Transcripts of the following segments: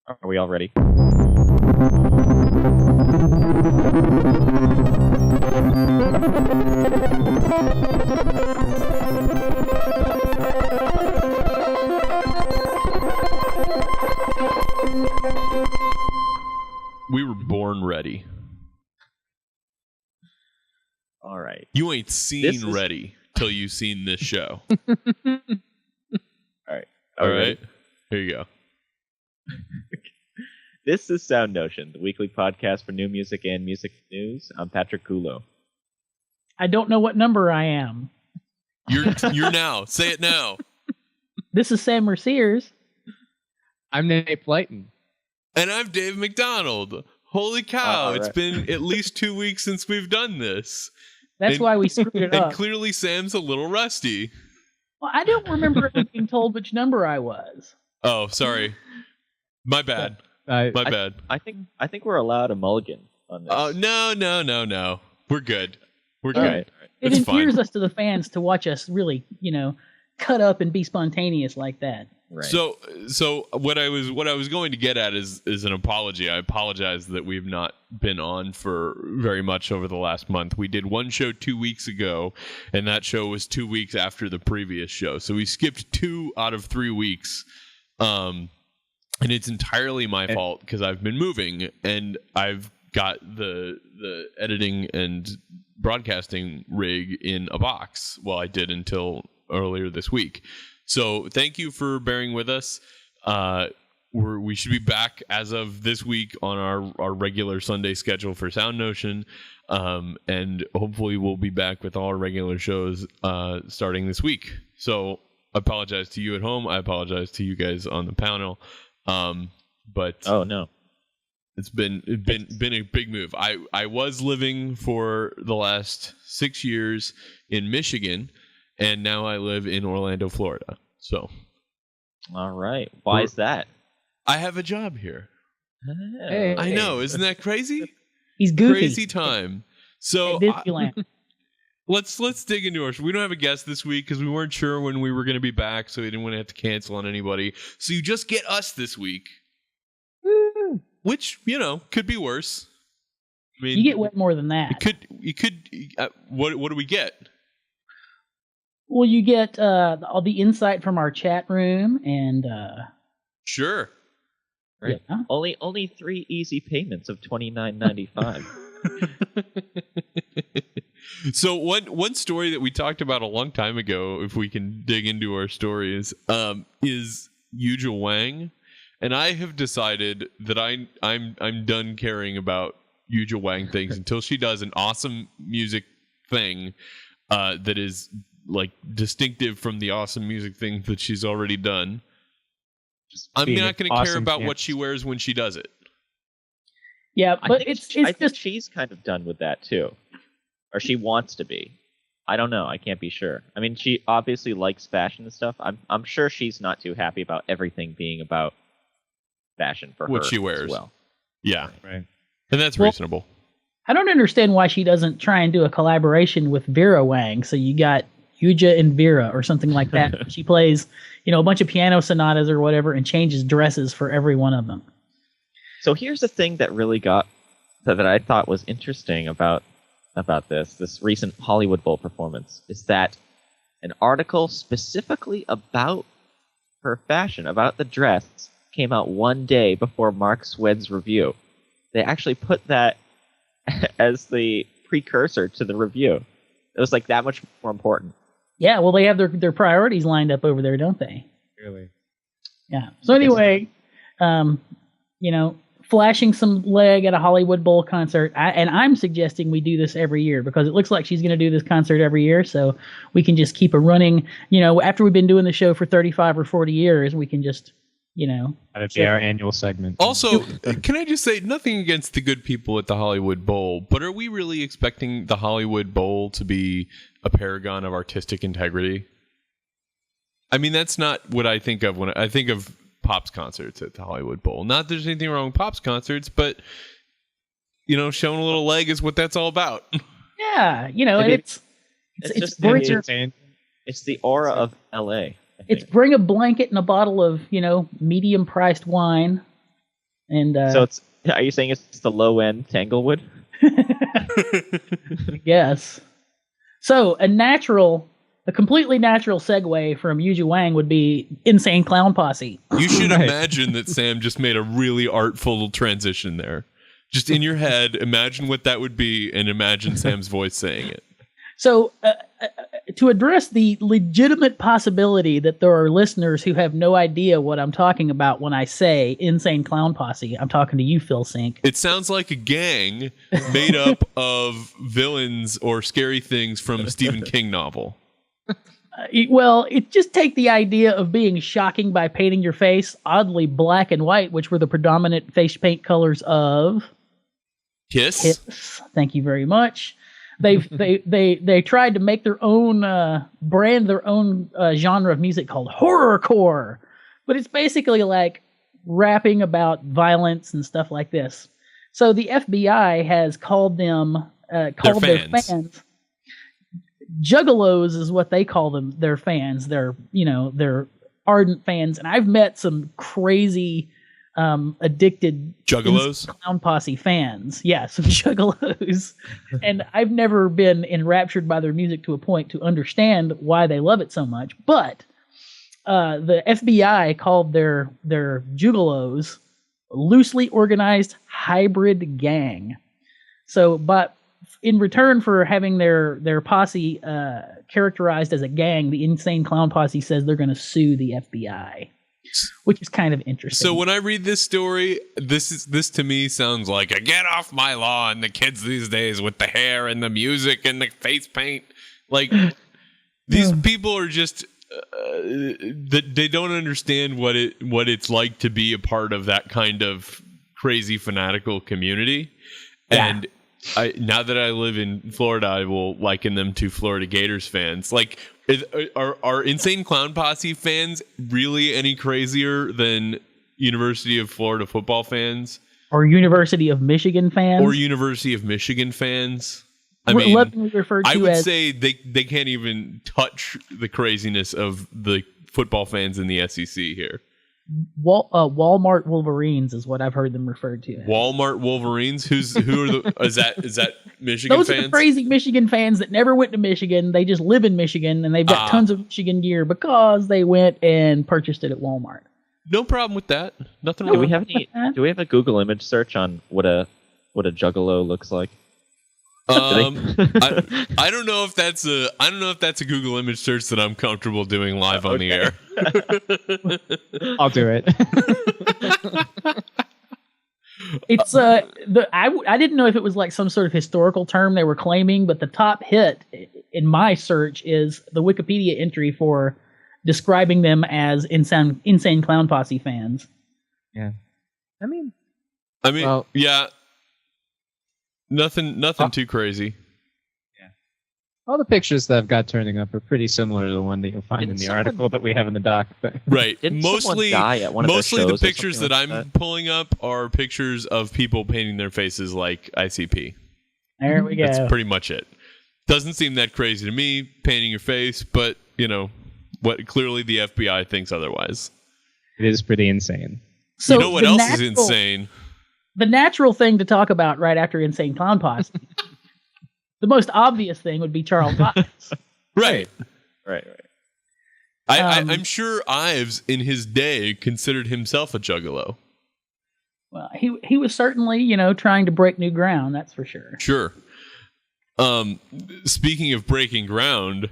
Are we all ready? We were born ready. All right. You ain't seen ready till you seen this show. All right. All right. Here you go. This is SoundNotion, the weekly podcast for new music and music news. I'm Patrick Kulo. I don't know what number I am. You're now. Say it now. This is Sam Merciers. I'm Nate Blyton. And I'm Dave McDonald. Holy cow, right. It's been at least 2 weeks since we've done this. That's why we screwed it up. And clearly Sam's a little rusty. Well, I don't remember being told which number I was. Oh, sorry. My bad. My bad. I think we're allowed a mulligan on this. Oh, no. We're good. We're good. All right. It It's endears fine. us to the fans to watch us really, cut up and be spontaneous like that. Right. So what I was going to get at is an apology. I apologize that we've not been on for very much over the last month. We did one show 2 weeks ago, and that show was 2 weeks after the previous show. So we skipped 2 out of 3 weeks. And it's entirely my fault because I've been moving and I've got the editing and broadcasting rig in a box. Well, I did until earlier this week. So thank you for bearing with us. We should be back as of this week on our regular Sunday schedule for SoundNotion. And hopefully we'll be back with all our regular shows starting this week. So I apologize to you at home. I apologize to you guys on the panel. But oh no, it's been a big move. I was living for the last 6 years in Michigan, and now I live in Orlando, Florida. So, all right. Why is that? I have a job here. Hey. I know, isn't that crazy? He's goofy. Crazy time. So Disneyland. let's dig into our. We don't have a guest this week because we weren't sure when we were going to be back, so we didn't want to have to cancel on anybody. So you just get us this week, which could be worse. I mean, You get way more than that. You could. What do we get? Well, you get all the insight from our chat room and Sure. Right. Yeah. Only 3 easy payments of $29.95. So one story that we talked about a long time ago, if we can dig into our stories, is Yuja Wang, and I have decided that I'm done caring about Yuja Wang things until she does an awesome music thing that is like distinctive from the awesome music thing that she's already done. I'm not going to care about what she wears when she does it. yeah, but I think she's kind of done with that too, or she wants to be. I don't know. I can't be sure. I mean, she obviously likes fashion and stuff. I'm sure she's not too happy about everything being about fashion for What her she wears. as well. Yeah, Right. and that's Well, reasonable. I don't understand why she doesn't try and do a collaboration with Vera Wang. So you got Yuja and Vera or something like that. She plays, a bunch of piano sonatas or whatever and changes dresses for every one of them. So here's the thing that really that I thought was interesting about this recent Hollywood Bowl performance is that an article specifically about her fashion, about the dress, came out one day before Mark Swed's review. They actually put that as the precursor to the review. It was like that much more important. Yeah, well, they have their priorities lined up over there, don't they? Really? Yeah. So anyway, flashing some leg at a Hollywood Bowl concert, and I'm suggesting we do this every year because it looks like she's going to do this concert every year, so we can just keep it running. After we've been doing the show for 35 or 40 years, we can just, That'd be our annual segment. Also, can I just say, nothing against the good people at the Hollywood Bowl, but are we really expecting the Hollywood Bowl to be a paragon of artistic integrity? I mean, that's not what I think of when I think of Pop's concerts at the Hollywood Bowl. Not that there's anything wrong with Pop's concerts, but, showing a little leg is what that's all about. Yeah, it's just it's the aura of LA. It's bring a blanket and a bottle of, medium-priced wine, And So are you saying it's the low end Tanglewood? I guess. So a completely natural segue from Yuju Wang would be Insane Clown Posse. You should imagine that Sam just made a really artful transition there. Just in your head, imagine what that would be, and imagine Sam's voice saying it. So, to address the legitimate possibility that there are listeners who have no idea what I'm talking about when I say Insane Clown Posse, I'm talking to you, Phil Sink. It sounds like a gang made up of villains or scary things from a Stephen King novel. It just take the idea of being shocking by painting your face oddly black and white, which were the predominant face paint colors of Kiss. Thank you very much. They tried to make their own brand, their own genre of music called horrorcore, but it's basically like rapping about violence and stuff like this. So the FBI has called them their fans. Juggalos is what they call them. Their fans. They're ardent fans, and I've met some crazy addicted Juggalos? Clown Posse fans. Yeah, some Juggalos. And I've never been enraptured by their music to a point to understand why they love it so much. But the FBI called their Juggalos loosely organized hybrid gang. So, but in return for having their posse characterized as a gang, the Insane Clown Posse says they're going to sue the FBI. Which is kind of interesting. So when I read this story, this to me sounds like a get off my lawn. The kids these days with the hair and the music and the face paint, like these people are just they don't understand what it's like to be a part of that kind of crazy fanatical community. Yeah. And now that I live in Florida, I will liken them to Florida Gators fans. Like, are Insane Clown Posse fans really any crazier than University of Florida football fans? Or University of Michigan fans? Or University of Michigan fans? I mean, I would say they can't even touch the craziness of the football fans in the SEC here. Walmart Wolverines is what I've heard them referred to as. Walmart Wolverines? Who are the? Is that Michigan Those fans? Those are the crazy Michigan fans that never went to Michigan. They just live in Michigan, and they've got tons of Michigan gear because they went and purchased it at Walmart. No problem with that. Nothing wrong. Do we have a Google image search on what a juggalo looks like? I don't know if that's a Google image search that I'm comfortable doing live on the air. I'll do it. It's I didn't know if it was like some sort of historical term they were claiming, but the top hit in my search is the Wikipedia entry for describing them as Insane Clown Posse fans. Yeah. I mean, well, yeah. Nothing too crazy. Yeah. All the pictures that I've got turning up are pretty similar to the one that you'll find in the article that we have in the doc. Right. Mostly the pictures that I'm that? pulling up are pictures of people painting their faces like ICP. There we go. That's pretty much it. Doesn't seem that crazy to me, painting your face, but what clearly the FBI thinks otherwise. It is pretty insane. So you know what else is insane? The natural thing to talk about right after Insane Clown Posse, the most obvious thing would be Charles Ives. Right. I'm sure Ives, in his day, considered himself a juggalo. Well, he was certainly, trying to break new ground, that's for sure. Sure. Speaking of breaking ground,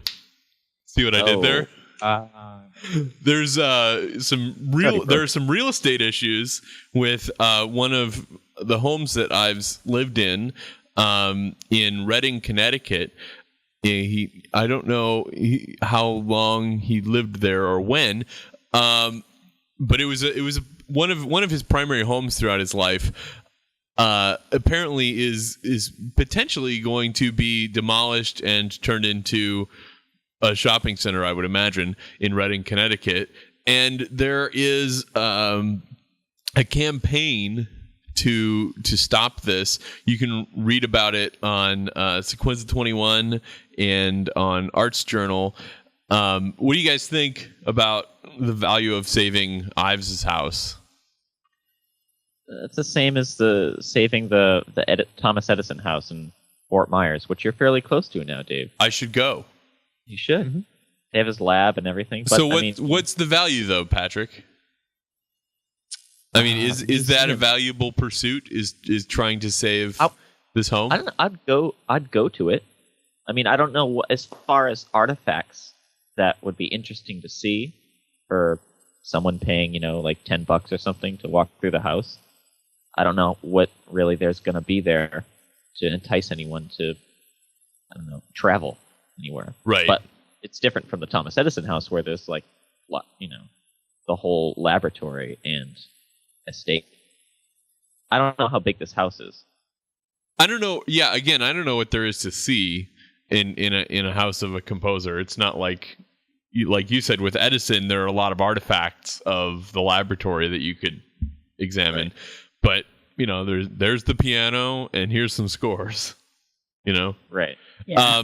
see what I did there? There's some real estate issues with one of the homes that I've lived in Redding, Connecticut. I don't know how long he lived there or when, but it was one of his primary homes throughout his life. Apparently is potentially going to be demolished and turned into a shopping center, I would imagine, in Redding, Connecticut. And there is a campaign to stop this. You can read about it on Sequenza 21 and on Arts Journal. What do you guys think about the value of saving Ives' house? it's the same as the saving the Thomas Edison house in Fort Myers, which you're fairly close to now, Dave. I should go. You should. Mm-hmm. They have his lab and everything. But, So what's the value though, Patrick? I mean, is that a valuable pursuit? Is trying to save this home? I don't know. I'd go to it. I mean, I don't know what, as far as artifacts that would be interesting to see for someone paying, like $10 or something to walk through the house. I don't know what really there's going to be there to entice anyone to, I don't know, travel anywhere. Right. But it's different from the Thomas Edison house where there's like, the whole laboratory and estate. I don't know how big this house is. I don't know. Yeah, again, I don't know what there is to see in a house of a composer. It's not like you said with Edison, there are a lot of artifacts of the laboratory that you could examine. Right. But there's the piano, and here's some scores. Right. Yeah.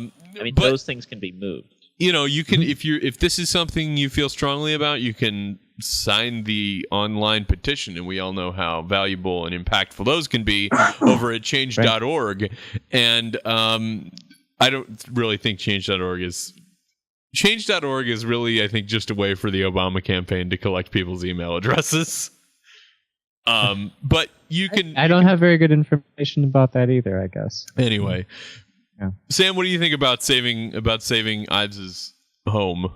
Those things can be moved. You can if this is something you feel strongly about, you can sign the online petition, and we all know how valuable and impactful those can be over at change.org. Right. And I don't really think change.org is really, I think, just a way for the Obama campaign to collect people's email addresses. But you can. I don't have very good information about that either, I guess. Anyway. Yeah. Sam, what do you think about saving Ives's home?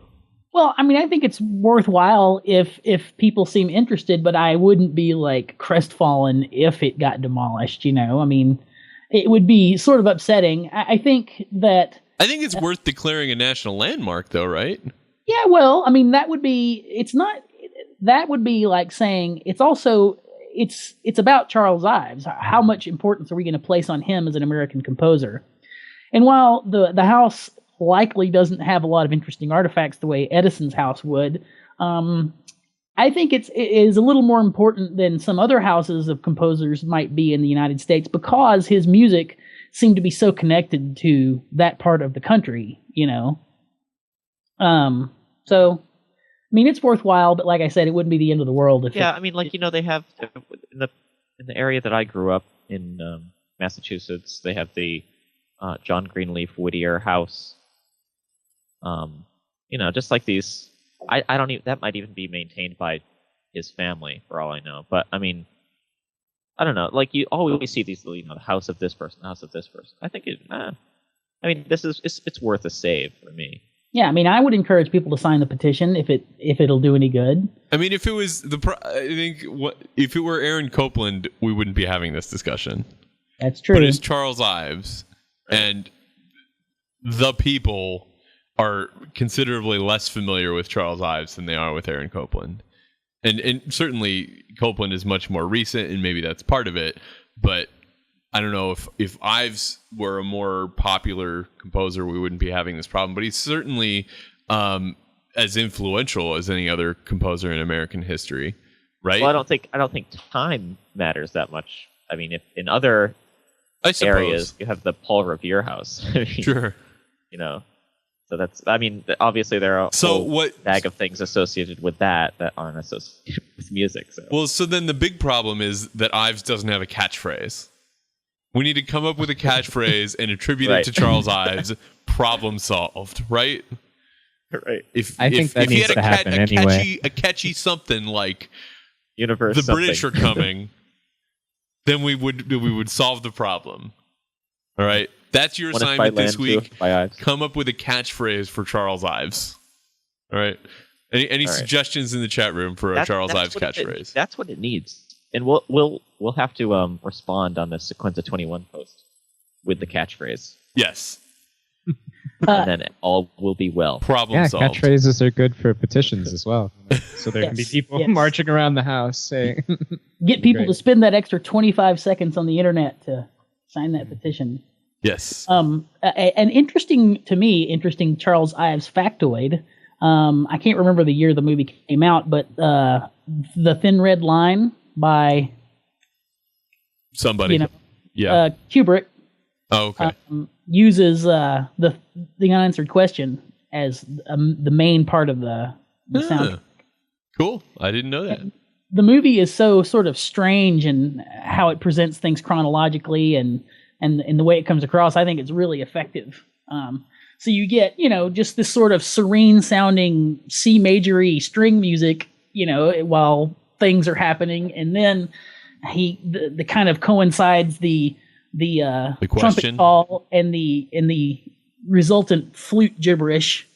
Well, I mean, I think it's worthwhile if people seem interested, but I wouldn't be like crestfallen if it got demolished. I mean, it would be sort of upsetting. I think it's worth declaring a national landmark, though, right? Yeah, well, I mean, that would be like saying it's about Charles Ives. How much importance are we going to place on him as an American composer? And while the house likely doesn't have a lot of interesting artifacts the way Edison's house would, I think it is a little more important than some other houses of composers might be in the United States because his music seemed to be so connected to that part of the country, So, I mean, it's worthwhile, but like I said, it wouldn't be the end of the world. They have in the area that I grew up in, Massachusetts, they have the John Greenleaf Whittier house. Just like these. I don't even. That might even be maintained by his family, for all I know. But I mean, I don't know. Like you always see these, the house of this person, the house of this person. I think it's worth a save for me. Yeah, I mean, I would encourage people to sign the petition if it'll do any good. I mean, if it was if it were Aaron Copland, we wouldn't be having this discussion. That's true. But it's Charles Ives, and the people are considerably less familiar with Charles Ives than they are with Aaron Copland. And certainly Copland is much more recent, and maybe that's part of it. But I don't know if Ives were a more popular composer, we wouldn't be having this problem. But he's certainly as influential as any other composer in American history, right? Well, I don't think time matters that much. I mean, if in other areas you have the Paul Revere house, sure, So that's. I mean, obviously there are a bag of things associated with that aren't associated with music. So then the big problem is that Ives doesn't have a catchphrase. We need to come up with a catchphrase and attribute it to Charles Ives. Problem solved, right? Right. If he had a catchy something like Universe, the British are coming, then we would solve the problem. All right. That's your assignment this week. Come up with a catchphrase for Charles Ives. All right. Any suggestions in the chat room for a Charles Ives catchphrase? That's what it needs. And we'll have to respond on the Sequenza 21 post with the catchphrase. Yes. And then all will be well. Problem solved. Catchphrases are good for petitions as well. So there can be people marching around the house saying... Get people to spend that extra 25 seconds on the internet to sign that petition. Yes. An interesting Charles Ives factoid. I can't remember the year the movie came out, but The Thin Red Line by somebody, Kubrick. Oh, okay. Uses the unanswered question as the main part of the soundtrack. Cool. I didn't know that. the movie is so sort of strange in how it presents things chronologically and the way it comes across. I think it's really effective. So you get, just this sort of serene sounding C major-y string music, while things are happening, and then the kind of coincides the trumpet call and the resultant flute gibberish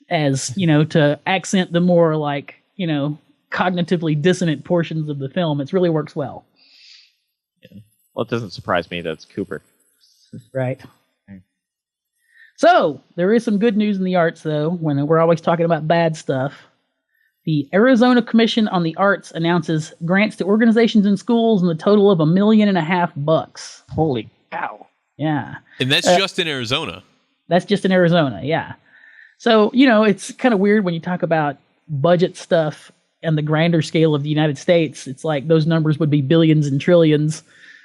as, to accent the more like, cognitively dissonant portions of the film. It really works well. Yeah. Well, it doesn't surprise me that it's Cooper. Right. So, there is some good news in the arts, though, when we're always talking about bad stuff. The Arizona Commission on the Arts announces grants to organizations and schools in the total of $1.5 million. Holy cow. Yeah. And that's just in Arizona. That's just in Arizona, yeah. So, it's kind of weird when you talk about budget stuff and the grander scale of the United States. It's like those numbers would be billions and trillions.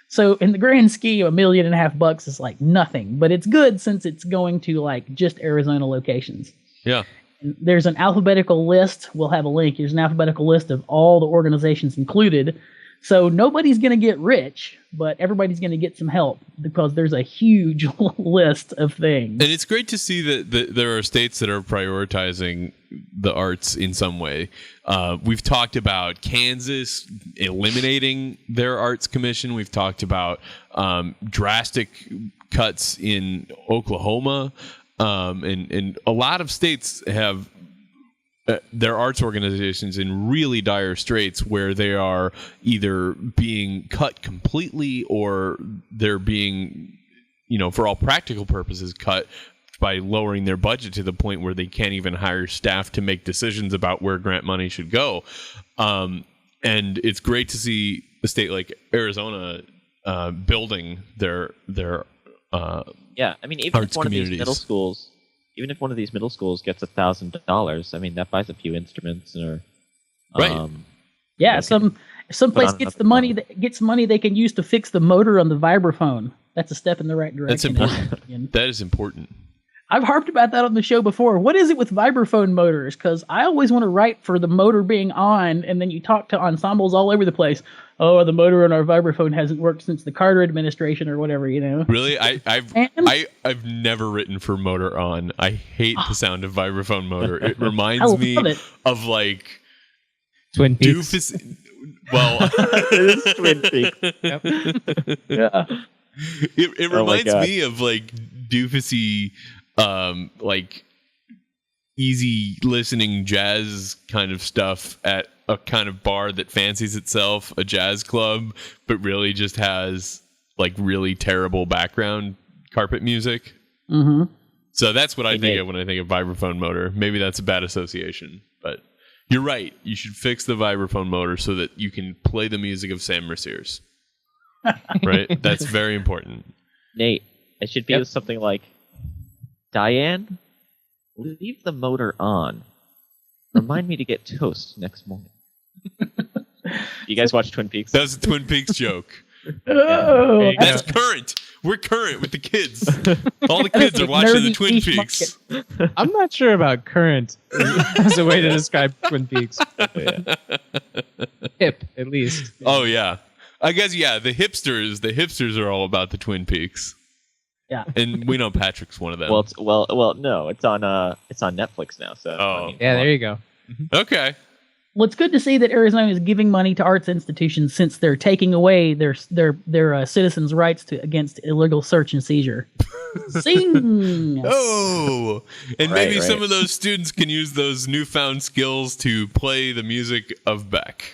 So in the grand scheme, $1.5 million is like nothing, but it's good since it's going to like just Arizona locations. Yeah. And there's an alphabetical list. We'll have a link. There's an alphabetical list of all the organizations included. So nobody's going to get rich, but everybody's going to get some help because there's a huge list of things. And it's great to see that there are states that are prioritizing the arts in some way. We've talked about Kansas eliminating their arts commission. We've talked about drastic cuts in Oklahoma. And a lot of states have their arts organizations in really dire straits where they are either being cut completely or they're being, for all practical purposes, cut by lowering their budget to the point where they can't even hire staff to make decisions about where grant money should go. And it's great to see a state like Arizona building their yeah, I mean, even if one of these middle schools gets $1,000, I mean, that buys a few instruments or right. Yeah, some place gets the money they can use to fix the motor on the vibraphone. That's a step in the right direction. That's important. That is important. I've harped about that on the show before. What is it with vibraphone motors? Because I always want to write for the motor being on, and then you talk to ensembles all over the place. Oh, the motor on our vibraphone hasn't worked since the Carter administration or whatever, Really? I've never written for motor on. I hate the sound of vibraphone motor. It reminds me of like Twin Peaks. Doofus. Well, it is Twin Peaks. Yep. Yeah. It reminds me of like doofusy, like easy listening jazz kind of stuff at a kind of bar that fancies itself a jazz club, but really just has like really terrible background carpet music. Mm-hmm. So that's what I think of when I think of vibraphone motor. Maybe that's a bad association, but you're right. You should fix the vibraphone motor so that you can play the music of Sam Mercier's. Right? That's very important. Nate, it should be something like, Diane, leave the motor on. Remind me to get toast next morning. You guys watch Twin Peaks? That was a Twin Peaks joke. Oh, that's current. We're current with the kids. All the kids are watching the Twin Peaks. I'm not sure about current as a way to describe Twin Peaks. Hip, at least. Oh yeah, I guess the hipsters are all about the Twin Peaks. Yeah, and we know Patrick's one of them. Well, no, it's on Netflix now. So there you go. Okay. Well, it's good to see that Arizona is giving money to arts institutions since they're taking away their citizens' rights against illegal search and seizure. Sing! Oh! And maybe some of those students can use those newfound skills to play the music of Beck.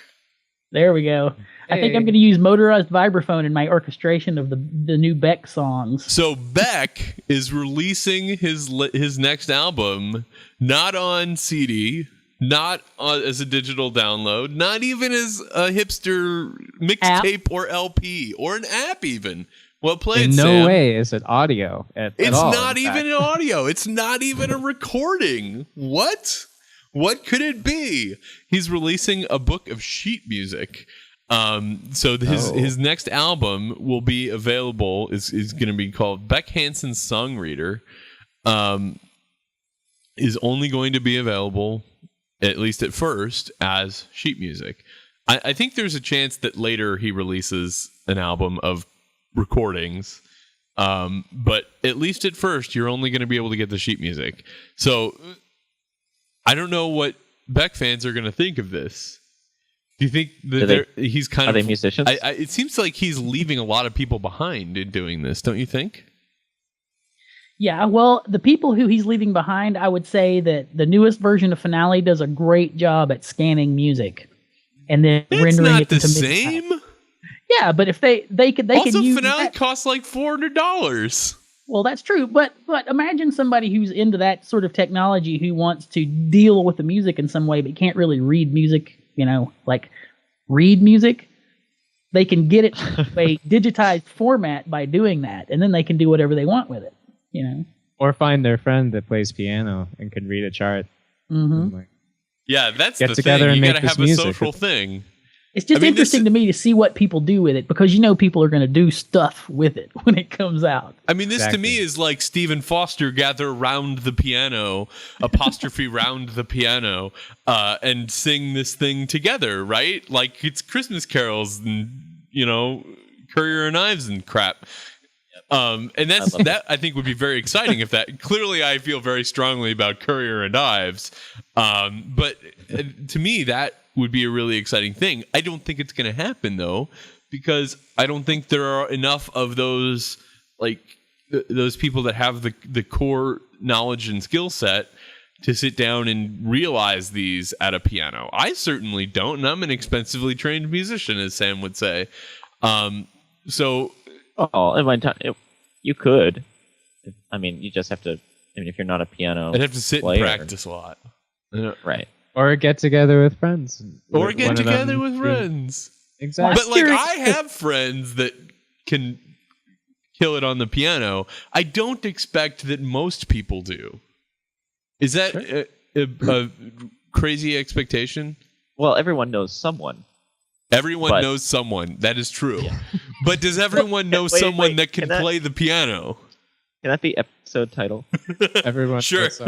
There we go. I think I'm going to use motorized vibraphone in my orchestration of the new Beck songs. So Beck is releasing his next album not on CD, not as a digital download, not even as a hipster mixtape or LP or an app even. Well played, in no Sam. way is it audio it's all, not even an audio. It's not even a recording. What could it be? He's releasing a book of sheet music. So his next album will be available, is going to be called Beck Hansen's Songreader. Is only going to be available, at least at first, as sheet music. I think there's a chance that later he releases an album of recordings. But at least at first, you're only going to be able to get the sheet music. So I don't know what Beck fans are going to think of this. Do you think that he's kind of... Are they musicians? It seems like he's leaving a lot of people behind in doing this, don't you think? Yeah, well, the people who he's leaving behind, I would say that the newest version of Finale does a great job at scanning music and then rendering it into the same. Yeah, but if they could also use Finale that. Costs like $400. Well, that's true, but imagine somebody who's into that sort of technology who wants to deal with the music in some way but can't really read music, like read music. They can get it a digitized format by doing that, and then they can do whatever they want with it. Or find their friend that plays piano and can read a chart. Mm-hmm. Yeah, that's get the together thing. And You make got to have a music. social thing. It's just interesting to me to see what people do with it because people are going to do stuff with it when it comes out. I mean, this to me is like Stephen Foster gather round the piano, apostrophe round the piano, and sing this thing together, right? Like it's Christmas carols and Courier and Ives and crap. And that I think would be very exciting if that. Clearly, I feel very strongly about Courier and Ives, but to me that would be a really exciting thing. I don't think it's going to happen though, because I don't think there are enough of those those people that have the core knowledge and skill set to sit down and realize these at a piano. I certainly don't, and I'm an expensively trained musician, as Sam would say. So. Oh, in my time, you could. I mean, you just have to. I mean, if you're not a piano, I'd have to sit player, and practice a lot. Right. Or get together with friends. Or get together with friends. Exactly. But I have friends that can kill it on the piano. I don't expect that most people do. Is that a crazy expectation? Well, everyone knows someone. Everyone knows someone. That is true. Yeah. But does everyone know someone that can play the piano? Can that be episode title? Everyone sure. All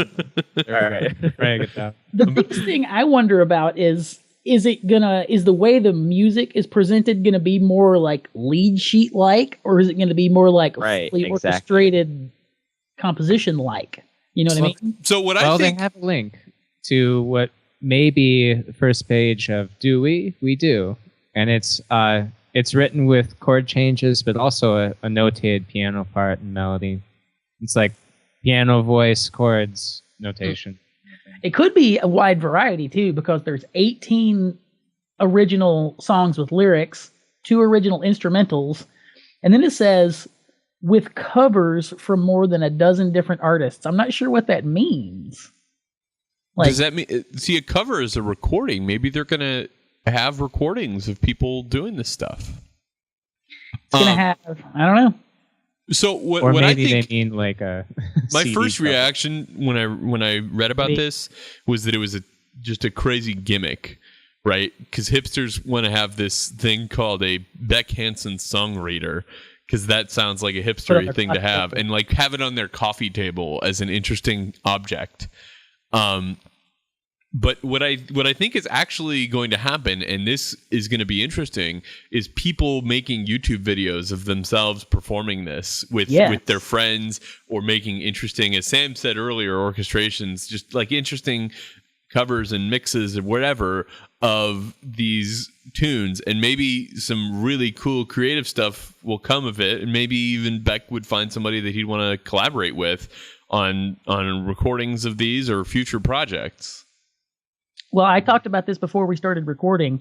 right. Right, get the biggest thing I wonder about is the way the music is presented gonna be more like lead sheet like, or is it gonna be more like orchestrated composition like? You know what I mean? So what I think they have a link to what may be the first page of Do We? We Do. And it's written with chord changes, but also a notated piano part and melody. It's like piano, voice, chords, notation. It could be a wide variety too, because there's 18 original songs with lyrics, 2 original instrumentals, and then it says with covers from more than a dozen different artists. I'm not sure what that means. Does that mean? See, a cover is a recording. Maybe they're gonna have recordings of people doing this stuff. It's gonna have. I don't know. So what maybe I think they mean like a my CD first cover. reaction when I read about this was that it was just a crazy gimmick, right? Because hipsters want to have this thing called a Beck Hansen song reader, because that sounds like a hipster thing to have, and like have it on their coffee table as an interesting object. But what I think is actually going to happen, and this is going to be interesting, is people making YouTube videos of themselves performing this with their friends, or making interesting, as Sam said earlier, orchestrations, just like interesting covers and mixes or whatever of these tunes, and maybe some really cool creative stuff will come of it, and maybe even Beck would find somebody that he'd want to collaborate with on recordings of these or future projects. Well, I talked about this before we started recording.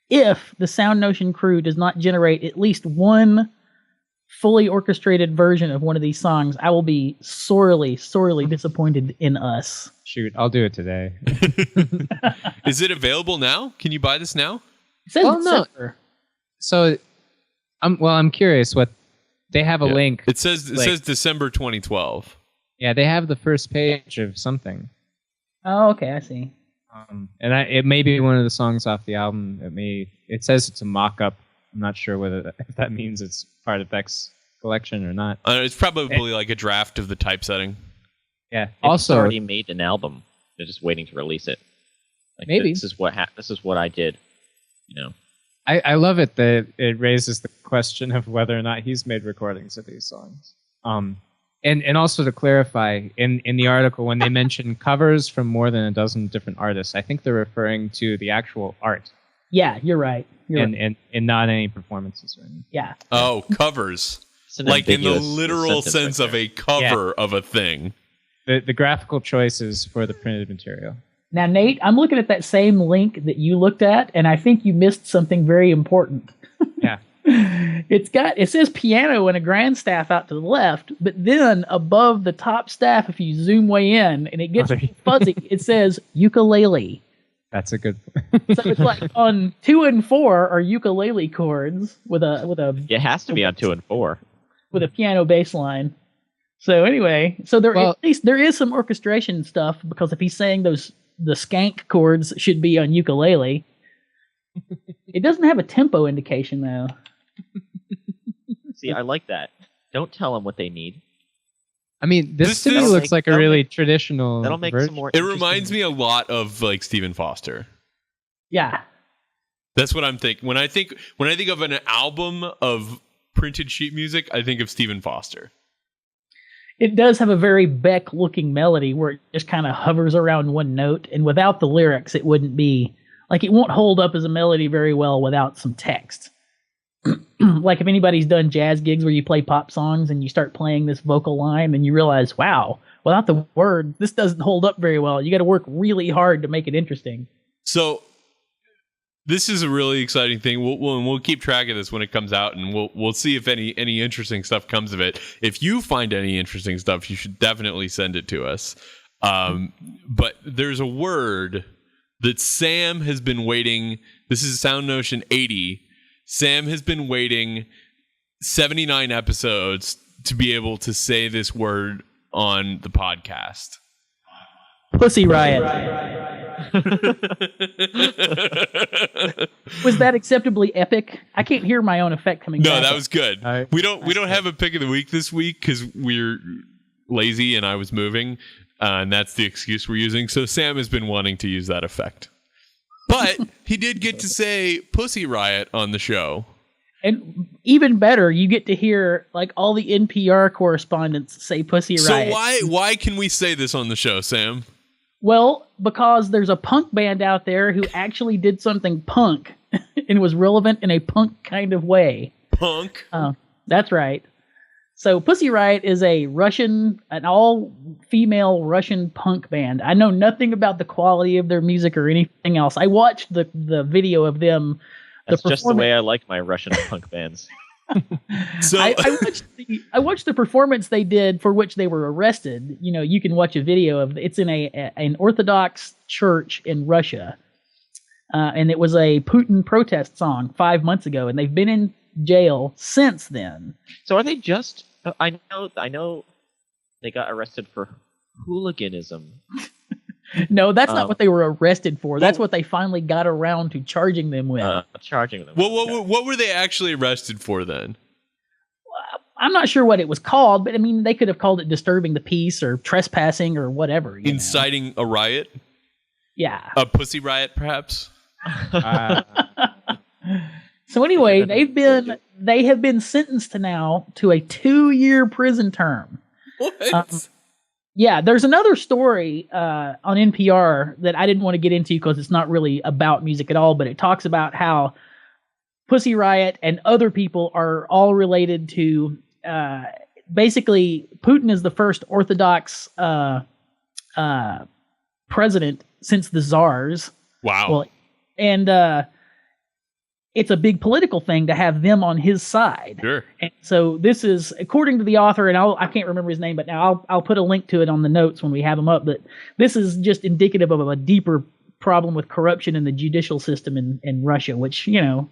If the SoundNotion crew does not generate at least one fully orchestrated version of one of these songs, I will be sorely, sorely disappointed in us. Shoot, I'll do it today. Is it available now? Can you buy this now? It says December. So, I'm curious what they have a link. It says December 2012. Yeah, they have the first page of something. Oh, okay, I see. And it may be one of the songs off the album. It says it's a mock-up. I'm not sure if that means it's part of Beck's collection or not. It's probably like a draft of the typesetting. Yeah. Also, already made an album. They're just waiting to release it. Like, maybe this is what I did. I love it that it raises the question of whether or not he's made recordings of these songs. And also to clarify, in the article, when they mention covers from more than a dozen different artists, I think they're referring to the actual art. Yeah, you're right. And not any performances or anything. Yeah. Oh, covers. Like in the literal sense of a cover of a thing. The graphical choices for the printed material. Now, Nate, I'm looking at that same link that you looked at, and I think you missed something very important. Yeah. It says piano and a grand staff out to the left, but then above the top staff, if you zoom way in and it gets fuzzy, it says ukulele. That's a good So it's like on 2 and 4 are ukulele chords with a It has to be on 2 and 4 with a piano bass line. So anyway, at least there is some orchestration stuff, because if he's saying the skank chords should be on ukulele. It doesn't have a tempo indication though. See, I like that. Don't tell them what they need. I mean, this to me looks like a really traditional. That'll make version. some more. It reminds me a lot of like Stephen Foster. Yeah, that's what I'm thinking. When I think of an album of printed sheet music, I think of Stephen Foster. It does have a very Beck-looking melody where it just kind of hovers around one note, and without the lyrics, it wouldn't be like it won't hold up as a melody very well without some text. Like if anybody's done jazz gigs where you play pop songs and you start playing this vocal line and you realize, wow, without the word, this doesn't hold up very well. You got to work really hard to make it interesting. So this is a really exciting thing. We'll keep track of this when it comes out, and we'll see if any interesting stuff comes of it. If you find any interesting stuff, you should definitely send it to us. But there's a word that Sam has been waiting. This is SoundNotion 80. Sam has been waiting 79 episodes to be able to say this word on the podcast. Pussy Riot. Was that acceptably epic? I can't hear my own effect coming back. No, that was good. We don't have a pick of the week this week because we're lazy and I was moving, and that's the excuse we're using. So Sam has been wanting to use that effect. But he did get to say Pussy Riot on the show. And even better, you get to hear like all the NPR correspondents say Pussy Riot. So why can we say this on the show, Sam? Well, because there's a punk band out there who actually did something punk and was relevant in a punk kind of way. Punk? That's right. So Pussy Riot is an all-female Russian punk band. I know nothing about the quality of their music or anything else. I watched the video of them. That's just the way I like my Russian punk bands. So I watched the performance they did for which they were arrested. You know, you can watch a video of it's in an Orthodox church in Russia, and it was a Putin protest song 5 months ago, and they've been in jail since then. So are they just? I know they got arrested for hooliganism. No, that's not what they were arrested for. That's what they finally got around to charging them with. What were they actually arrested for then? I'm not sure what it was called, but I mean, they could have called it disturbing the peace or trespassing or whatever. Inciting a riot? Yeah. A pussy riot, perhaps? So anyway, they have been sentenced to a 2-year prison term. What? Yeah, there's another story on NPR that I didn't want to get into because it's not really about music at all, but it talks about how Pussy Riot and other people are all related to basically Putin is the first Orthodox president since the Tsars. Wow. Well, and it's a big political thing to have them on his side. Sure. And so this is, according to the author, and I can't remember his name, but now I'll put a link to it on the notes when we have them up. But this is just indicative of a deeper problem with corruption in the judicial system in Russia, which, you know,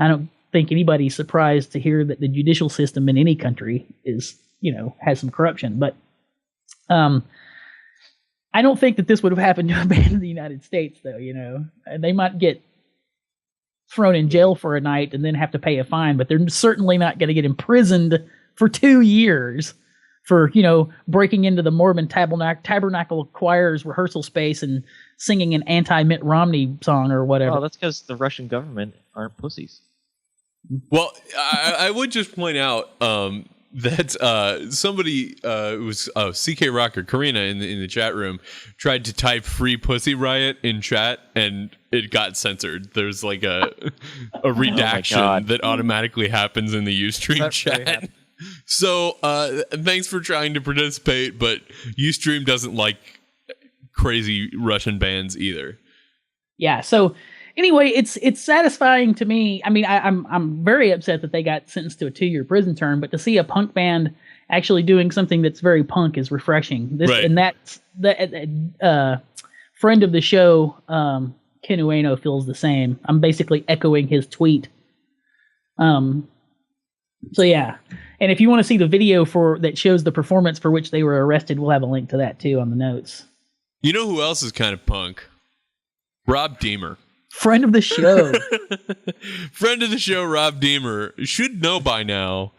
I don't think anybody's surprised to hear that the judicial system in any country is, you know, has some corruption. But I don't think that this would have happened to a band in the United States, though, you know. They might get thrown in jail for a night and then have to pay a fine, but they're certainly not going to get imprisoned for 2 years for breaking into the Mormon Tabernacle Choir's rehearsal space and singing an anti-Mitt Romney song or whatever. Well, that's because the Russian government aren't pussies. Well, I would just point out that somebody was CK Rocker Karina in the chat room tried to type "Free Pussy Riot" in chat and it got censored. There's like a redaction that automatically happens in the Ustream chat. So thanks for trying to participate, but Ustream doesn't like crazy Russian bands either. Yeah. So anyway, it's satisfying to me. I mean, I'm very upset that they got sentenced to a 2-year prison term, but to see a punk band actually doing something that's very punk is refreshing. And that's the friend of the show, Ken Ueno, feels the same. I'm basically echoing his tweet. So yeah, and if you want to see the video that shows the performance for which they were arrested, we'll have a link to that too on the notes. You know who else is kind of punk? Rob Deemer. Friend of the show. Friend of the show, Rob Deemer, should know by now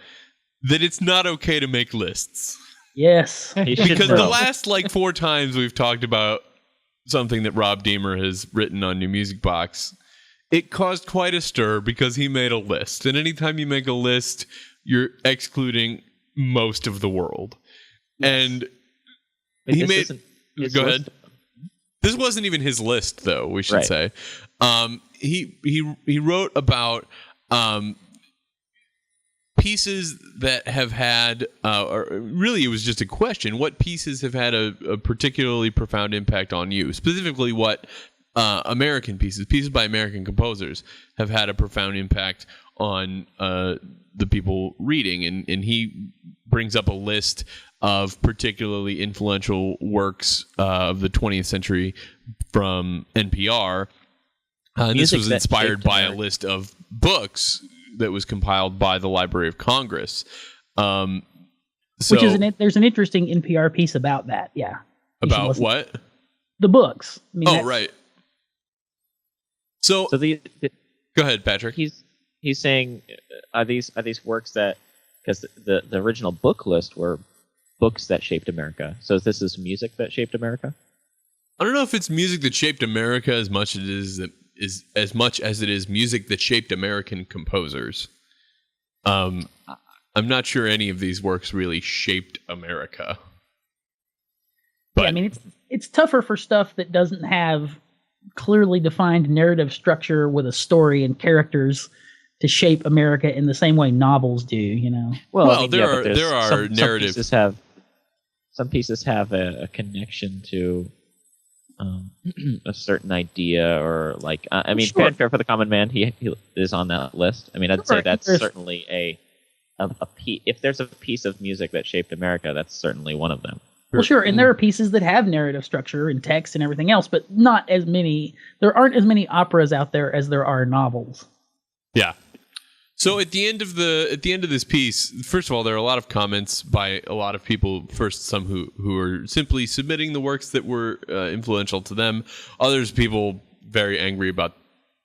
that it's not okay to make lists. Yes. Because the last 4 times we've talked about something that Rob Deemer has written on New Music Box, it caused quite a stir because he made a list. And anytime you make a list, you're excluding most of the world. Yes. And he made... Go ahead. This wasn't even his list, though, we should say. He wrote about pieces that have had, or really it was just a question, what pieces have had a particularly profound impact on you? Specifically, what American pieces by American composers have had a profound impact on the people reading. And he brings up a list of particularly influential works of the 20th century from NPR. This was inspired by a list of books that was compiled by the Library of Congress. Which is there's an interesting NPR piece about that. Yeah. About what? The books. I mean, right. So go ahead, Patrick. He's saying are these works that, because the original book list were books that shaped America. So this is music that shaped America? I don't know if it's music that shaped America as much as it is music that shaped American composers. I'm not sure any of these works really shaped America. But, yeah, I mean it's tougher for stuff that doesn't have clearly defined narrative structure with a story and characters to shape America in the same way novels do, Well, there are narratives. Some pieces have a connection to a certain idea, or Fanfare for the Common Man. He is on that list. I mean, I'd say that's certainly a piece. If there's a piece of music that shaped America, that's certainly one of them. Well, sure, and there are pieces that have narrative structure and text and everything else, but not as many. There aren't as many operas out there as there are novels. Yeah. So at the end of this piece, first of all, there are a lot of comments by a lot of people. First, some who are simply submitting the works that were influential to them. Others, people very angry about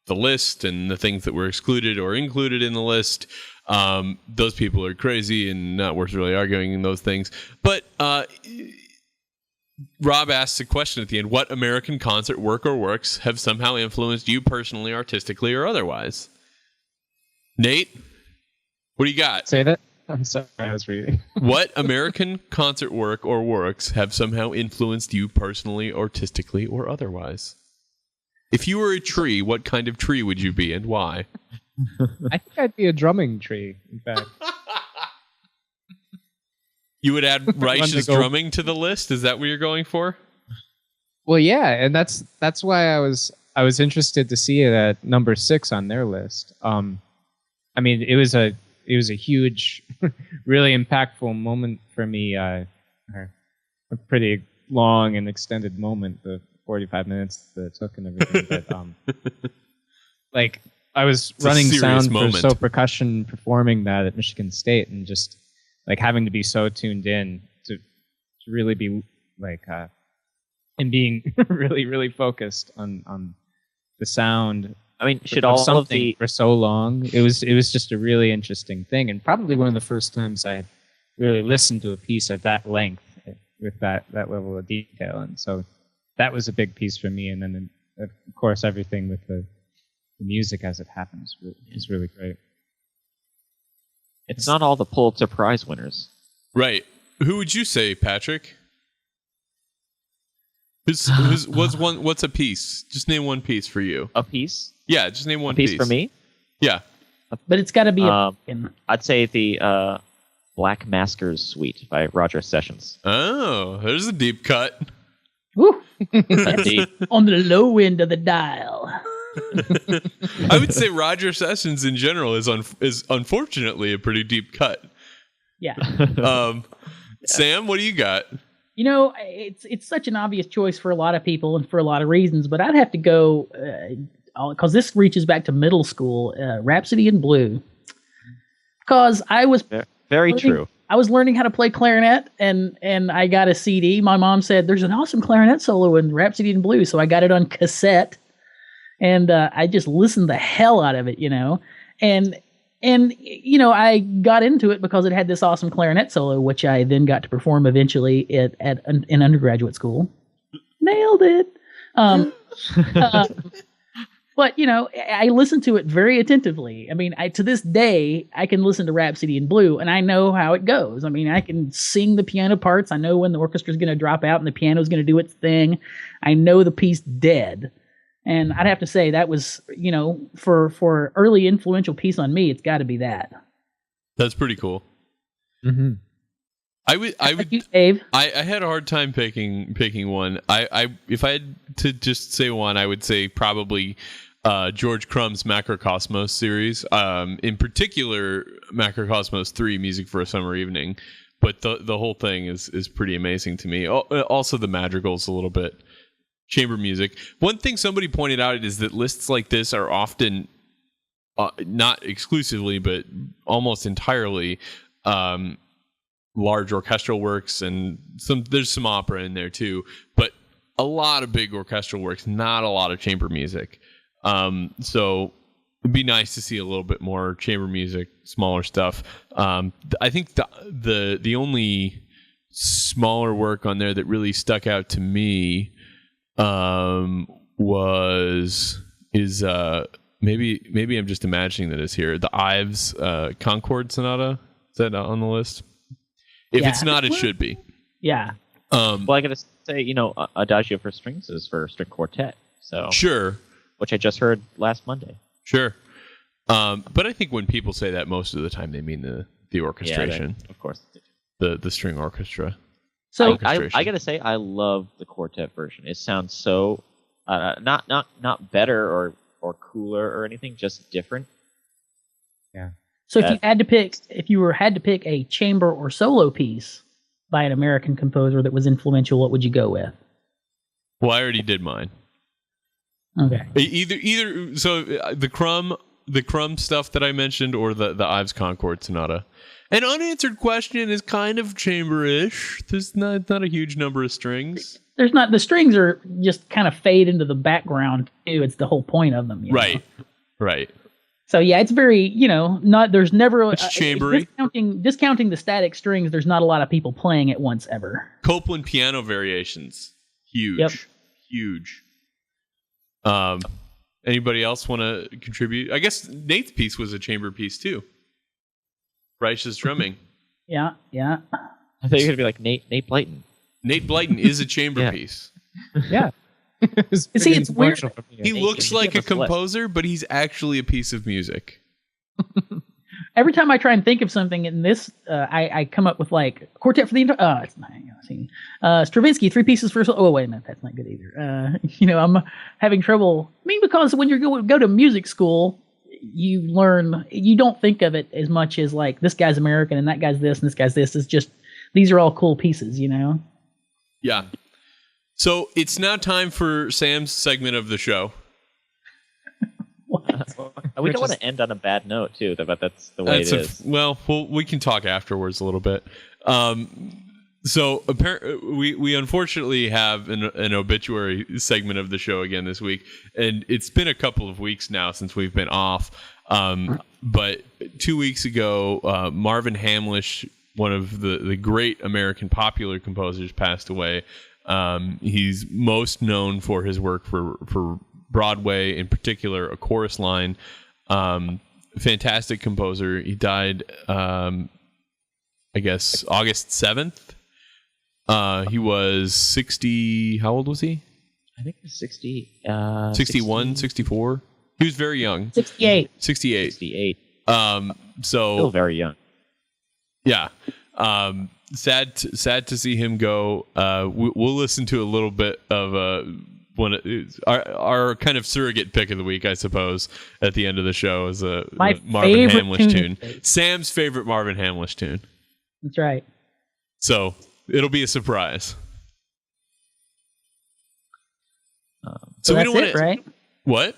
the list and the things that were excluded or included in the list. Those people are crazy and not worth really arguing in those things. But Rob asks a question at the end: what American concert work or works have somehow influenced you personally, artistically, or otherwise? Nate, what do you got? Say that. I'm sorry, I was reading. What American concert work or works have somehow influenced you personally, artistically, or otherwise? If you were a tree, what kind of tree would you be and why? I think I'd be a drumming tree, in fact. You would add Reich's drumming to the list? Is that what you're going for? Well, yeah, and that's why I was interested to see it at number 6 on their list. I mean, it was a huge, really impactful moment for me. A pretty long and extended moment, the 45 minutes that it took and everything. But I was running sound for So Percussion performing that at Michigan State, and just having to be so tuned in to really be and being really, really focused on the sound. I mean, should all of the for so long? It was just a really interesting thing, and probably one of the first times I really listen to a piece at that length with that level of detail. And so that was a big piece for me. And then, of course, everything with the music as it happens is really great. It's not all the Pulitzer Prize winners. Right. Who would you say, Patrick? What's a piece? Just name one piece for you. A piece? Yeah, just name one piece for me? Yeah. But it's got to be I'd say the Black Maskers Suite by Roger Sessions. Oh, there's a deep cut. Woo. Indeed. On the low end of the dial. I would say Roger Sessions in general is unfortunately a pretty deep cut. Yeah. Sam, what do you got? You know, it's such an obvious choice for a lot of people and for a lot of reasons, but I'd have to go because this reaches back to middle school. Rhapsody in Blue, because I was very true. I was learning how to play clarinet, and I got a CD. My mom said there's an awesome clarinet solo in Rhapsody in Blue, so I got it on cassette. And I just listened the hell out of it, you know, and you know, I got into it because it had this awesome clarinet solo, which I then got to perform eventually in undergraduate school. Nailed it. But you know, I listened to it very attentively. I mean, to this day, I can listen to Rhapsody in Blue, and I know how it goes. I mean, I can sing the piano parts. I know when the orchestra's going to drop out and the piano's going to do its thing. I know the piece dead. And I'd have to say that was, you know, for early influential piece on me, it's got to be that. That's pretty cool. Mm-hmm. I would. You, Dave? I had a hard time picking one. If I had to just say one, I would say probably George Crumb's Macrocosmos series. In particular, Macrocosmos 3, Music for a Summer Evening. But the whole thing is pretty amazing to me. Also, the madrigals a little bit. Chamber music. One thing somebody pointed out is that lists like this are often, not exclusively, but almost entirely, large orchestral works, and there's some opera in there too, but a lot of big orchestral works, not a lot of chamber music. So it'd be nice to see a little bit more chamber music, smaller stuff. I think the only smaller work on there that really stuck out to me maybe I'm just imagining that it's here. The Ives Concord Sonata, is that on the list? If it's not, it should be. Yeah. Well, I gotta say, you know, Adagio for Strings is for string quartet, so sure, which I just heard last Monday. Sure. But I think when people say that, most of the time they mean the orchestration. Yeah, of course. The string orchestra. So I gotta say, I love the quartet version. It sounds so not better or cooler or anything, just different. Yeah. So if you had to pick a chamber or solo piece by an American composer that was influential, what would you go with? Well, I already did mine. Okay. Either so the Crumb stuff that I mentioned, or the Ives Concord Sonata. An unanswered question is kind of chamber-ish. There's not a huge number of strings. There's not. The strings are just kind of fade into the background too. It's the whole point of them. Right. Know? Right. So yeah, it's very, you know, not. There's never. It's chambery. Discounting the static strings, there's not a lot of people playing at once ever. Copland piano variations, huge. Yep. Huge. Anybody else want to contribute? I guess Nate's piece was a chamber piece too. Reich's drumming. Yeah. I thought you were gonna be like Nate Blyton. Nate Blyton is a chamber piece. Yeah. See, it's weird. He looks like a composer, but he's actually a piece of music. Every time I try and think of something in this, I come up with like quartet for the entire. It's not. See, Stravinsky, 3 pieces for. Oh wait a minute, that's not good either. You know, I'm having trouble. I mean, because when you go to music school, you learn. You don't think of it as much as like this guy's American and that guy's this and this guy's this. It's just these are all cool pieces, you know. Yeah. So it's now time for Sam's segment of the show. We don't want to end on a bad note, too, but that's the way it is. Well, we can talk afterwards a little bit. So we unfortunately have an obituary segment of the show again this week, and it's been a couple of weeks now since we've been off. But 2 weeks ago, Marvin Hamlish one of the great American popular composers, passed away. He's most known for his work for Broadway, in particular, A Chorus Line. Fantastic composer. He died, I guess, August 7th. He was 60. How old was he? I think it was 60. 61, 64. He was very young. 68. 68. 68. So Still very young. Yeah. Sad to see him go. We'll listen to a little bit of our kind of surrogate pick of the week, I suppose, at the end of the show is a Marvin Hamlish tune. Sam's favorite Marvin Hamlish tune. That's right. So it'll be a surprise. So we don't want right? What?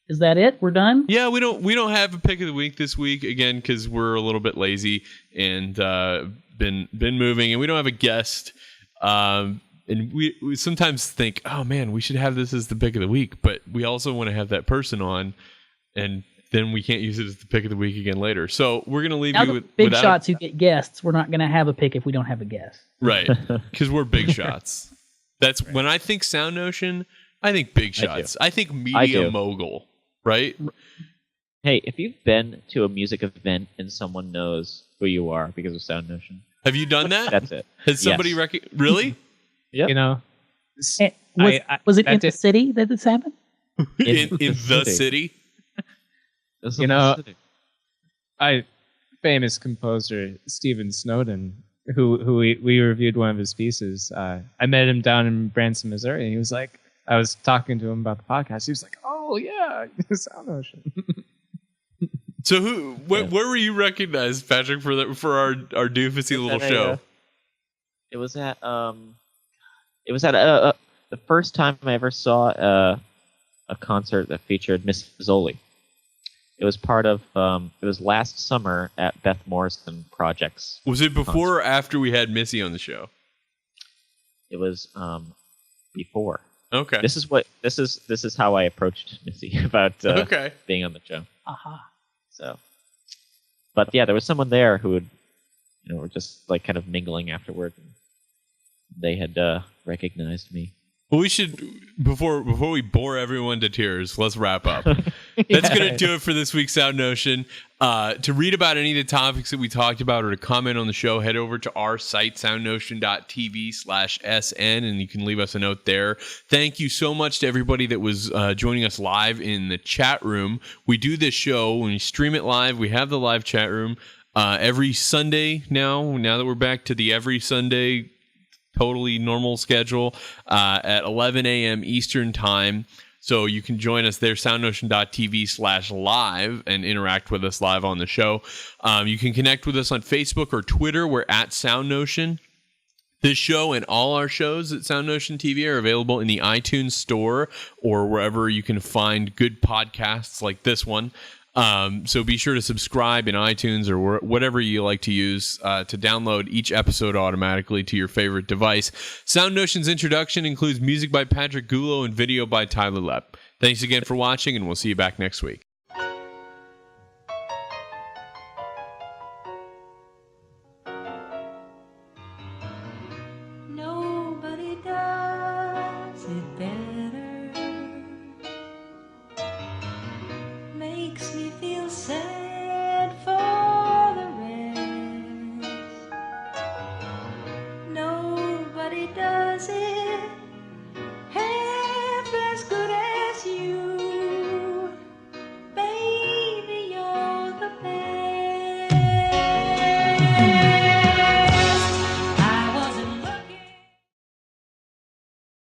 Is that it? We're done? Yeah, we don't have a pick of the week this week again because we're a little bit lazy and been moving, and we don't have a guest. And we sometimes think, oh man, we should have this as the pick of the week, but we also want to have that person on, and then we can't use it as the pick of the week again later. So we're gonna leave you with big shots who get guests. We're not gonna have a pick if we don't have a guest, right? Because we're big shots. That's when I think SoundNotion. I think big shots. I think media mogul. Right? Hey, if you've been to a music event and someone knows who you are because of SoundNotion, have you done that? That's it. Has somebody really? Yeah. You know, was it in the city that this happened? in the city? You know, famous composer Stephen Snowden, who we reviewed one of his pieces. I met him down in Branson, Missouri, and he was like, I was talking to him about the podcast. He was like, "Oh yeah, SoundNotion." So where were you recognized, Patrick, for our doofusy little show? It was at the first time I ever saw a concert that featured Miss Zoli. It was part of it was last summer at Beth Morrison Projects. Was it before or after we had Missy on the show? It was before. Okay. This is how I approached Missy about being on the show. So, but yeah, there was someone there who would, were just like kind of mingling afterward. And they had recognized me. Well, we should before we bore everyone to tears. Let's wrap up. That's going to do it for this week's SoundNotion. To read about any of the topics that we talked about or to comment on the show, head over to our site, soundnotion.tv/SN, and you can leave us a note there. Thank you so much to everybody that was joining us live in the chat room. We do this show when we stream it live. We have the live chat room every Sunday now that we're back to the every Sunday totally normal schedule at 11 a.m. Eastern time. So you can join us there, soundnotion.tv/live, and interact with us live on the show. You can connect with us on Facebook or Twitter. We're at SoundNotion. This show and all our shows at SoundNotion TV are available in the iTunes store or wherever you can find good podcasts like this one. So be sure to subscribe in iTunes or whatever you like to use to download each episode automatically to your favorite device. SoundNotion's introduction includes music by Patrick Gullo and video by Tyler Lepp. Thanks again for watching, and we'll see you back next week.